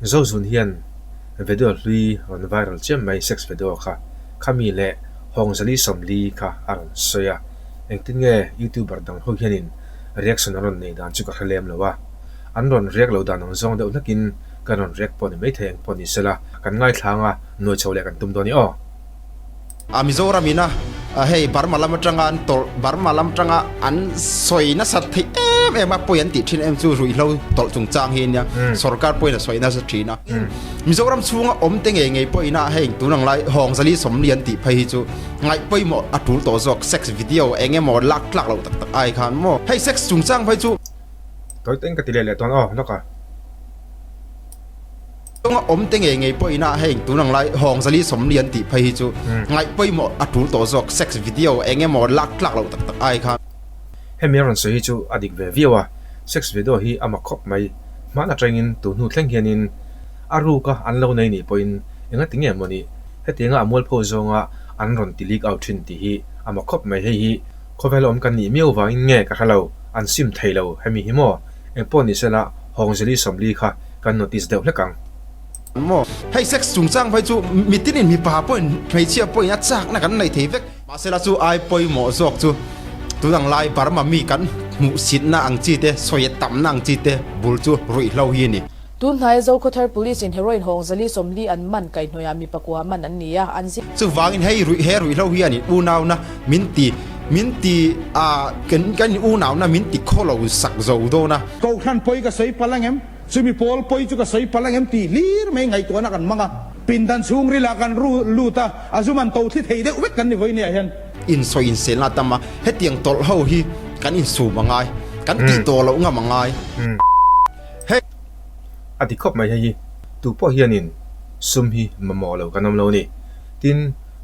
Zozun hian video lui on viral chem mai sex video kha khami le Hawng zali somli kha aron soya engtin nge YouTuber dang ho hianin reaction aron nei dan chu ka khalem lawa anron react lo dan ang zong de unakin kanon react poni mai theng poni sela kan ngai thlanga no chole kan tum doni o Mizoramina hey barmalam tanga an tol barmalam tanga an soina sathi em ma poyan ti thin em chu rui lo tol chung chang hin ya sarkar poina soina sa thina Mizoram chunga om tenge ngei poina heng tunang lai Hawng zali somlian ti phai chu ngai poi mo atul to jok sex video enge mo lak tlak lo tak tak ai khan mo hey sex chung chang phai chu toy teng ka tile le ton o loka om tenge ngei poina heng tunang lai Hawng zali somlian ti phai chu ngai poi mo atul to jok sex video enge mo lak tlak lo tak tak ai khan hemiaron so hi chu adik ve viwa sex video hi ama khop mai mana training tu nu thleng hianin aru ka anlo nei ni point enga tinge moni hetinga amol pho zonga anron tilik out thin ti hi ama khop mai hei hi khovelom kan ni miau wa in nge ka halo an sim thailo hemi hi mo emponi sela Hawng zali somli kha kan notice deuh lekang mo hey sex chung chang phai chu mitin in mi pa point phai chia point ya chak na kan nei thei vek ma sela chu ai poi mo zok chu tu dang lai par ma mi kan mu sit na ang chi te soye tam na ang chi te bul chu rui hlo hi ni tun hai zo khothar police in heroin Hawng zali somli an man kai hnoya mi pakwa man an nia an zi chu wangin hey rui hlo hi ani u naw na min ti a kan u naw na min ti kholo sak zo do na ko khan poi ka sei palang em sumi pol poi chu ka sei palang em ti lir mai ngai to na kan manga pindan sung ri la kan ru luta azuman to thli thei de wek kan ni voi ne hian in so in sel na tama hetiang tol ho hi kan in su mangai kan ti to lo nga mangai hey ati khop mai hi tu po hianin sum hi mamo lo kanom lo ni tin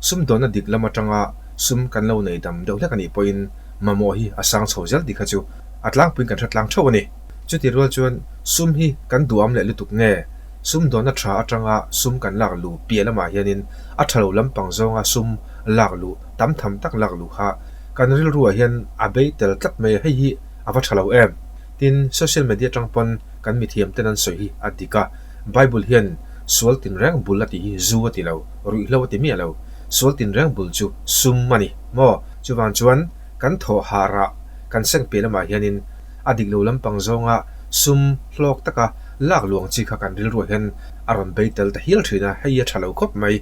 sum dona dik lama tanga sum kan lo nei dam deuh lekani point mamo hi asang chhojal dikhachu atlang pin kan thatlang thawani chuti rol chuan sum hi kan duam le lutuk nge sum dona tha atanga sum kan lak lu pialama hianin athalo lampang zonga sum lak lu tam tham tak lak lu kha kan ril ruwa hian abei tel tlak me hei hi awa thalo em tin social media tangpon kan mi thiam tenan soi hi adika bible hian sual tin rang bulati hi zuwa ti lo rui lo ti mi lo sual tin rang bul chu sum mani mo chuwan chuan kan tho hara kan seng pelama hianin adik lo lampang zonga sum hlok taka lak luang chi kha kan ril ruwa hian aron beitel ta hil thina hei a thalo khop mai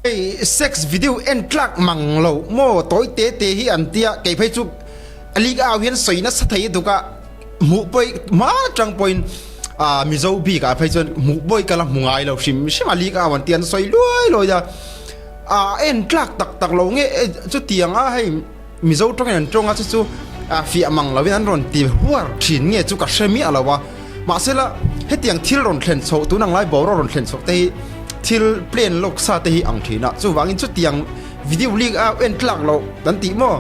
hey sex video en tlak mang lo mo toy te hi antia ke phai chu aliga awian soina sa thai duka mu poi ma tang point mizo bi ka phai chon mu boy kala mungai lo sim aliga awan tian soi loi ya en tlak tak lo nge chu tiang a hei mizo tong en tong a chu fi amang lo win an ron ti huar thin nge chu ka shemi alawa ma sela hetiang thil ron thlen chho tu nang lai bo ron thlen chho te til plane lok sa te hi ang thina chu wangin chu tiang video leak a en tlak lo dan ti mo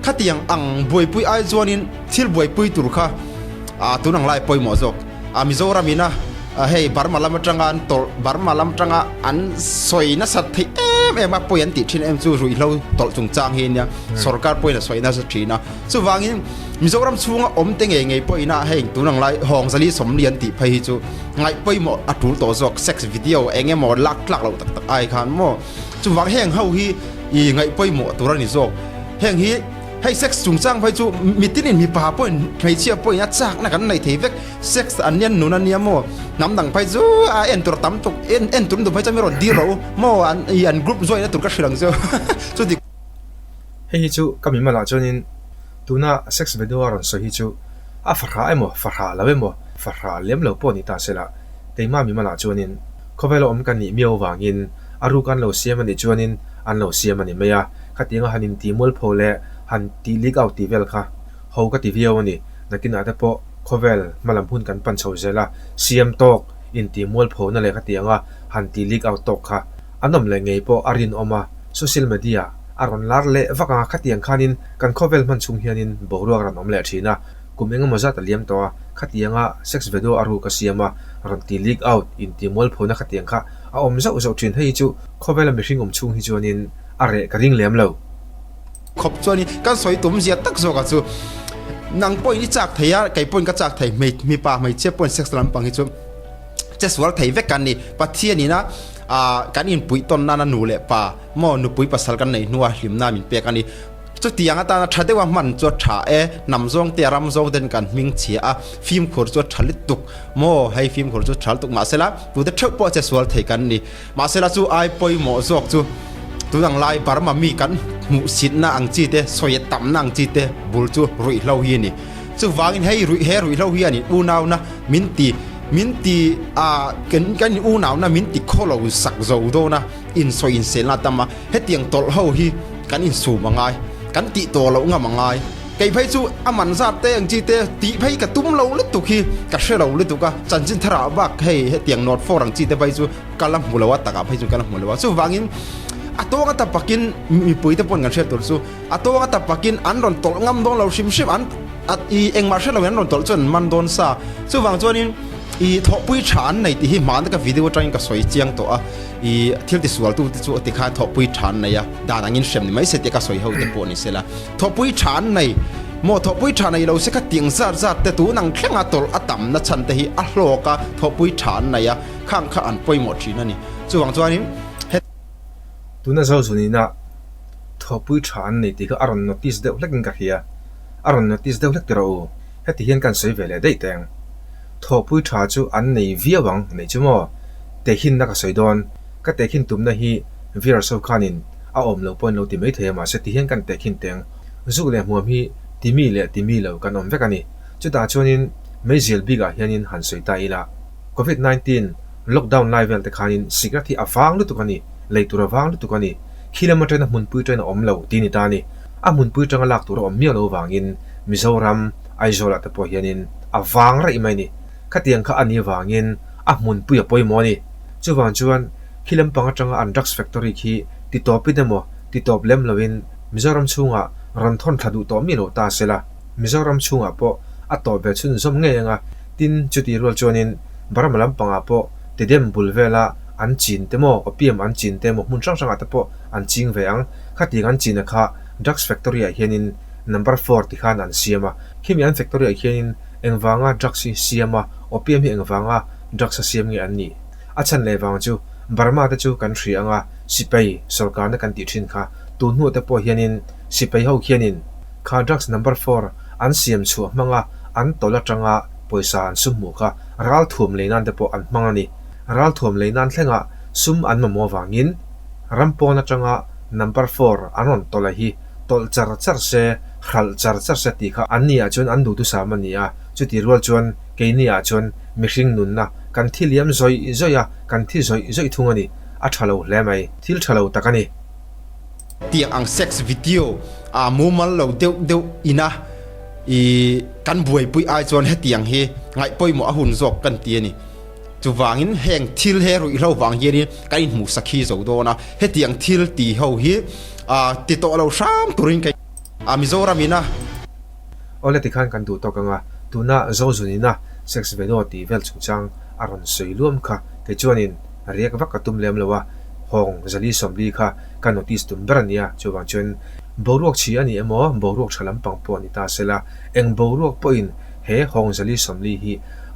kha tiang ang boi pui ai zonin til boi pui tur kha tunang lai poi mo jok Mizoramina hey barmalam tanga an tol barmalam tanga an soina sathi em ma poyan ti thin em chu rui lo tol chung chang hin ya sarkar poina soina sa thina chu wangin Mizoram chunga om tenge ngei poina heng tunang lai Hawng zali somlian ti phai chu ngai poi mo atul to jok sex video enge mo lak tlak lo tak tak ai khan mo chu wang heng ho hi i ngai poi mo turani jok heng hi hey sex chung chang phai chu mitin in mi pa point phai chia point ya chak na kan nei thei vek sex anian nunan nia mo nam dang phai chu en tur tam tuk en tum du phai cha mi ro di ro mo an group join na tur ka shirang jo chu di hei chu kami mala chonin tuna sex video aron so hi chu a farha emo farha lawe mo farha lem lo poni ta sela teima mi mala chonin khovelo om kan ni miau wangin aru kan lo siam ani chonin an lo siam ani meya khatinga hanin ti mol phole han ti lik out ti vel kha ho ka ti video ani nakin ata po khovel malam hun kan pan chho zela siam tok in ti mol pho na le khatianga han ti lik out tok kha anom le ngei po arin oma social media aron lar le waka khatiang khanin kan khovel man chung hianin boruak ran om le thina kumenga moza ta liam to khatianga sex video aru ka siama ran ti lik out in ti mol pho na khatiang kha a om zo zo thin hei chu khovel mi hring om chung hi chuanin are ka ring lem lo khop choni kan soi tum zia tak zo ka chu nang point ni chak theya kai point ka chak thei mi pa mai che point sex lam pang hi chu จะสวลไทยเวกันนี่ปัจเจียนี่นะการอินปุยต้นนั่นนูเละป่ามอนุปุยปัสสาวะกันในนัวหิมน้ามินเปียกันนี่จุดที่ยังตาชัดได้ว่ามันจวดฉานำซองเตียรำซองเดินกันมิงเชียฟิล์มขดจวดฉลิดตุกโมให้ฟิล์มขดจวดฉลิดตุกมาเสร็จแล้วตัวเด็กเช่าปอจะสวลไทยกันนี่มาเสร็จแล้วจู่ไอปอยหมอซอกจู่ตัวดังไล่บาร์มามีกันมุสินน่าอังจีเตสวยต่ำน่าอังจีเตบุลจู่รุยเล่าเฮียนี่จู่วางินให้รุยเล่าเฮียนี่อูนาวนะมินตีกันอูนาวนะมินตีโคโลสักโจโดนะอินสวยอินเซลาตัมมาเฮตียงตอลเฮาฮีกันอินสูมังไงกันติตัวเราง่ามังไงไก่ไพจู่มันซาเตอังจีเตติไพกับตุ้มเราเล็ดตุกีกับเชื่อเราเล็ดตุกะจันจินทราบักให้เตียงนอดฟอรังจีเตไพจู่กาลัมมุลวัตตะกับไพจู่กาลัมมุลวัตจู่วางินตัวก็ตับปักินมีปุ๋ยตะปนกันเชื่อตัวสู้ตัวก็ตับปักินอันรอนตกงำโดนเราชิมอันเองมาเชื่อเราเห็นรอนตกจนมันโดนซาสู้วางจวนนี้ทบปุยฉานในที่มันกับวิดีโอจังกับสวยเจียงตัวที่ที่สวลตู้ที่จู่ที่ข้าทบปุยฉานในด่านงินเชื่อมนี่ไม่เสร็จกับสวยเขาตะปนนี่เสร็จละทบปุยฉานในทบปุยฉานในเราเสียกับเตียงซาแต่ตัวนังแข็งตัวต่ำนัดชันแต่ที่โลกะทบปุยฉานในข้างอันปุยหมดชีนั่นนี่จู่วางจวนนี้ตัวนั้นZozunนี่นะทบปุยฉานนี่ที่เขาอารมณ์ notice เด็กเล็กกันเฮียอารมณ์ notice เด็กเล็กเดียวให้ที่เห็นกันสวยเวลาได้แต่งทบปุยฉาจู่อันในวิวังในจู่มั้งแต่หินนักสวยดอนก็แต่หินตุ้มนะฮีวิรัสโคานินเอาอมเราปนเราที่ไม่เทียมมาเสร็จที่เห็นกันแต่หินแต่งจู่เลยมัวมีที่มีเรากันอมเวกันนี่จู่ตาชวนินไม่เจลบิกะเฮียนินหันสวยตายละ COVID-19 lockdown live แต่ขานินสิ่งที่อาฟังลุตุกันนี่เลยตัวฟังลุตุกันนี่คิดแล้วมันจะน่ะมุนปุยจะน่ะอมเราที่นี่ตานี่มุนปุยจะหลักตัวอมเมียเราวางินมิโซรัมไอโซลาแต่พอเฮียนินฟังอะไรไม่นี่ขัดยังข้าอันนี้วางินมุนปุยปอยมอนี่จู่วันจวนคิดแล้วปังจังอันดักส์แฟคทอรี่ที่ติดต่อปิดมั้งติดต่อเล่มลวินมิโซรัมช่วงรันทอนทัดูต่อมีเราตาเสละมิโซรัมช่วงพอต่อแบบชุนสมเงี้ยงตินจุดที่รัวจวนินบาร์มาลัมปังพอติดเดมบุลเวล่าอันจีนเตโมอพีเอ็มอันจีนเตโมมุนช่างช่างแต่พออันจิงเวียงขัดยังอันจีนนะคะดักส์แฟคทอรี่เฮียนิน number 4ที่ข้านันเสียมาคิมีอันแฟคทอรี่เฮียนินเอ็งฟังดักส์เสียมาอพีเอ็มเอ็งฟังดักส์เสียงี้อันนี้อาจารย์เลวังจูบาร์มาแต่จูกันเสียงสิไปสุรการนักการติดชินค่ะตูนหัวแต่พอเฮียนินสิไปเขาเฮียนินข้าดักส์ number 4อันเสียมชัวมังอันตัวละจังปอยสารสุ่มหมู่ค่ะรัลถ่วมเลยนั่นแต่พออันมังนี่รัลถ่วมเลยนั่นแค่สุ่มอันมามัววังอินรัมปอนะจังnumber 4อันนั้นตัวละฮีตัวจารจารเสขัลจารจารเสติค่ะอันนี้จนอันดูตุสามันนี่จุดที่รัวจวนเกนี่จนมิชิงนุนนะกันที่เลี้ยมซอยกันที่ซอยทุ่งนี่อัชาโลเล่ไหมที่ชาโลตะกันนี่เตียงอังเซ็กซ์วิดีโอมูมันเราเดียวอินะกันบวยปุยไอจวนให้เตียงเฮไงปุยหมอหุ่นจอกกันเตียนี่จู่วางินแห่งทิลเฮรุเราวางเยนี่กันหมูสักขี้โจโดนะให้เตียงทิลตีเฮาเฮติดต่อเราซ้ำตัวริงกันมิโซรามินะโอเลติขันกันดูตัวกันตัวน่าZozunนี่นะเซ็กซ์เวโดตีเวลจุจังอารมณ์สวยรวมค่ะเกจวนินเรียกว่ากัตุมเลี้ยมเลยวะฮองจะลีสมลีค่ะกันโนติสตุมบรันเนี่ยจู่วันจวนบรวกชีอันนี้เอมอบรวกฉลามปังปอนิตาเสละเอ็งบรวกปอินเฮฮองจะลีสมลีฮี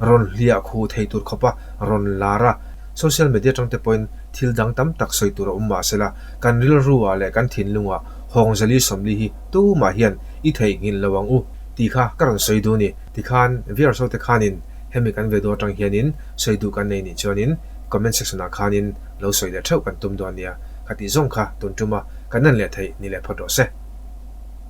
รอนเลียคูเทตุรขบะรอนลาระโซเชียลมีเดียจังเตปอินทิลดังตั้มตักสวยตัวมาเสละกันริลรัวและกันถิ่นลุงฮองจะลีสมลีฮีตู้มาเฮียนอีเทงินระวังตีข้ากันสวยดูนี่ตีขานวิอาร์โซเตขานินเฮมิกันเวโดจังเฮียนินสวยดูกันในนิจวนินคอมเมนต์เซ็กชันขานินเราสวยเดือดเท่ากันตุ้มดวนเนี่ยขัดที่จงค่ะตุนจุมากันนั่นแหละไทยนี่แหละพอดอเซ